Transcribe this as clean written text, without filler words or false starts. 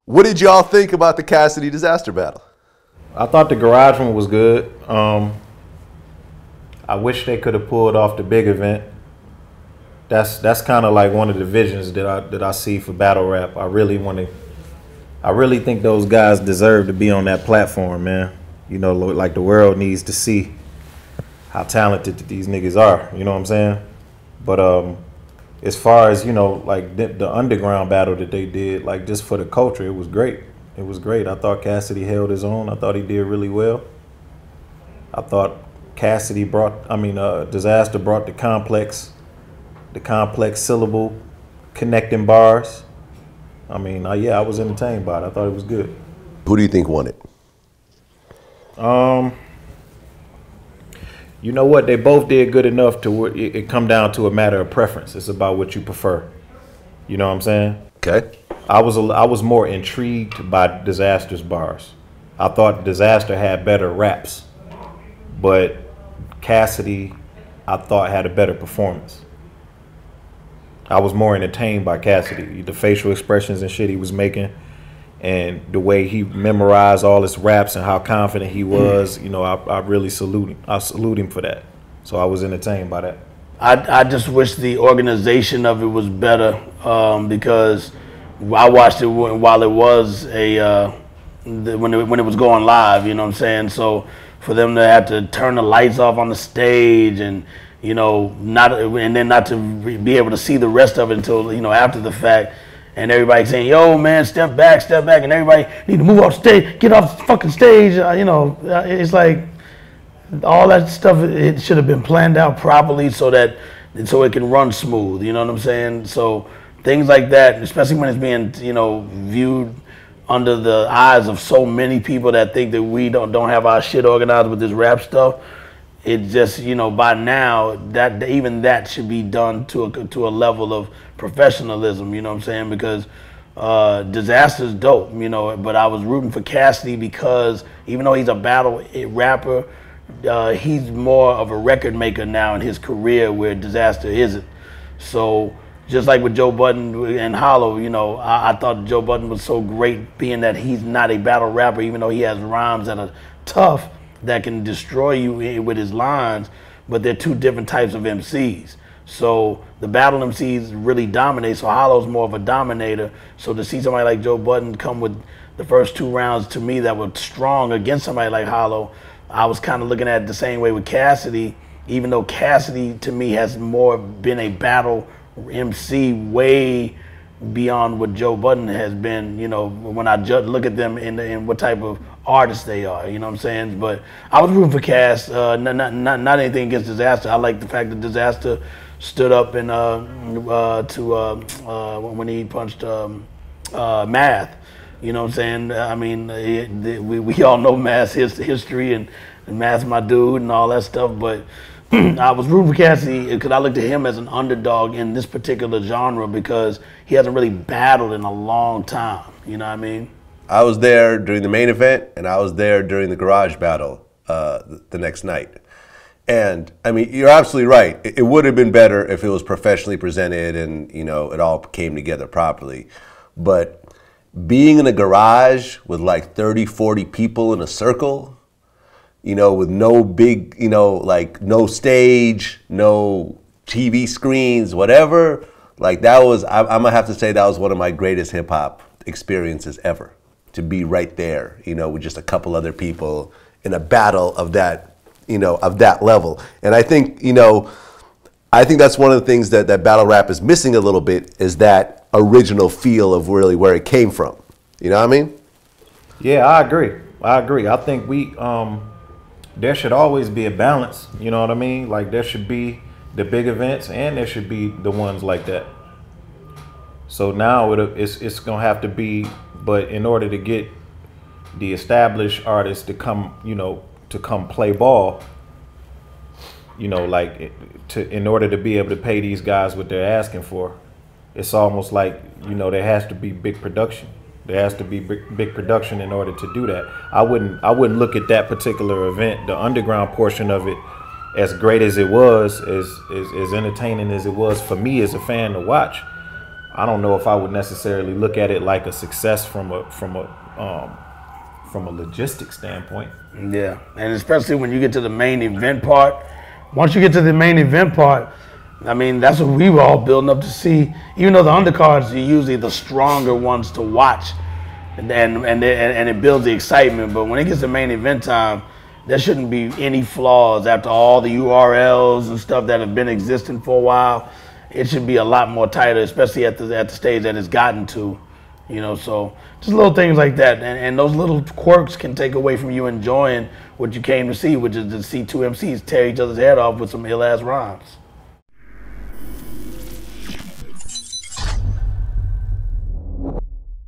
What did y'all think about the Cassidy Dizaster battle? I thought the garage one was good. I wish they could have pulled off the big event. That's kind of like one of the visions that I see for battle rap. I really think those guys deserve to be on that platform, man. You know, like the world needs to see how talented these niggas are. You know what I'm saying? But as far as, you know, like the underground battle that they did, like just for the culture, it was great. It was great. I thought Cassidy held his own. I thought he did really well. I thought Dizaster brought the complex syllable connecting bars. I mean, yeah, I was entertained by it. I thought it was good. Who do you think won it? You know what? They both did good enough to it come down to a matter of preference. It's about what you prefer. You know what I'm saying? Okay. I was more intrigued by Dizaster's bars. I thought Dizaster had better raps, but Cassidy, I thought, had a better performance. I was more entertained by Cassidy. The facial expressions and shit he was making, and the way he memorized all his raps and how confident he was, you know, I really salute him. I salute him for that. So I was entertained by that. I just wish the organization of it was better because I watched it while it was when it was going live. You know what I'm saying? So for them to have to turn the lights off on the stage and not to be able to see the rest of it until after the fact. And everybody saying, "Yo, man, step back," and everybody need to move off stage, get off the fucking stage. It's like all that stuff. It should have been planned out properly so it can run smooth. You know what I'm saying? So things like that, especially when it's being viewed under the eyes of so many people that think that we don't have our shit organized with this rap stuff. It just, by now, that should be done to a level of professionalism, you know what I'm saying? Because Dizaster's dope, but I was rooting for Cassidy because even though he's a battle rapper, he's more of a record maker now in his career where Dizaster isn't. So just like with Joe Budden and Hollow, I thought Joe Budden was so great being that he's not a battle rapper, even though he has rhymes that are tough, that can destroy you with his lines, but they're two different types of MCs. So the battle MCs really dominate, so Hollow's more of a dominator. So to see somebody like Joe Budden come with the first two rounds to me that were strong against somebody like Hollow, I was kind of looking at it the same way with Cassidy, even though Cassidy to me has more been a battle MC way beyond what Joe Budden has been, when I look at them in what type of artists they are, you know what I'm saying? But I was rooting for Cass, not anything against Dizaster. I like the fact that Dizaster stood up and when he punched Math, you know what I'm saying? I mean, we all know Math's history and Math's my dude and all that stuff, but I was rooting for Cassidy because I looked at him as an underdog in this particular genre because he hasn't really battled in a long time. You know what I mean? I was there during the main event, and I was there during the garage battle the next night. And I mean, you're absolutely right. It would have been better if it was professionally presented and it all came together properly. But being in a garage with like 30, 40 people in a circle, with no big, like no stage, no TV screens, whatever, like that was, I'm gonna have to say that was one of my greatest hip hop experiences ever. To be right there, with just a couple other people in a battle of that, of that level. And I think, that's one of the things that battle rap is missing a little bit is that original feel of really where it came from. You know what I mean? Yeah, I agree. I think there should always be a balance. You know what I mean? Like there should be the big events and there should be the ones like that. So now it's gonna have to be, but in order to get the established artists to come, to come play ball, in order to be able to pay these guys what they're asking for, it's almost like, there has to be big production. There has to be big production in order to do that. I wouldn't look at that particular event, the underground portion of it, as great as it was, as entertaining as it was for me as a fan to watch. I don't know if I would necessarily look at it like a success from a logistics standpoint. Yeah, and especially when you get to the main event part. Once you get to the main event part, I mean, that's what we were all building up to see. Even though the undercards are usually the stronger ones to watch, and it builds the excitement. But when it gets to main event time, there shouldn't be any flaws after all the URLs and stuff that have been existing for a while. It should be a lot more tighter, especially at the stage that it's gotten to. So just little things like that, and those little quirks can take away from you enjoying what you came to see, which is to see two MCs tear each other's head off with some ill-ass rhymes.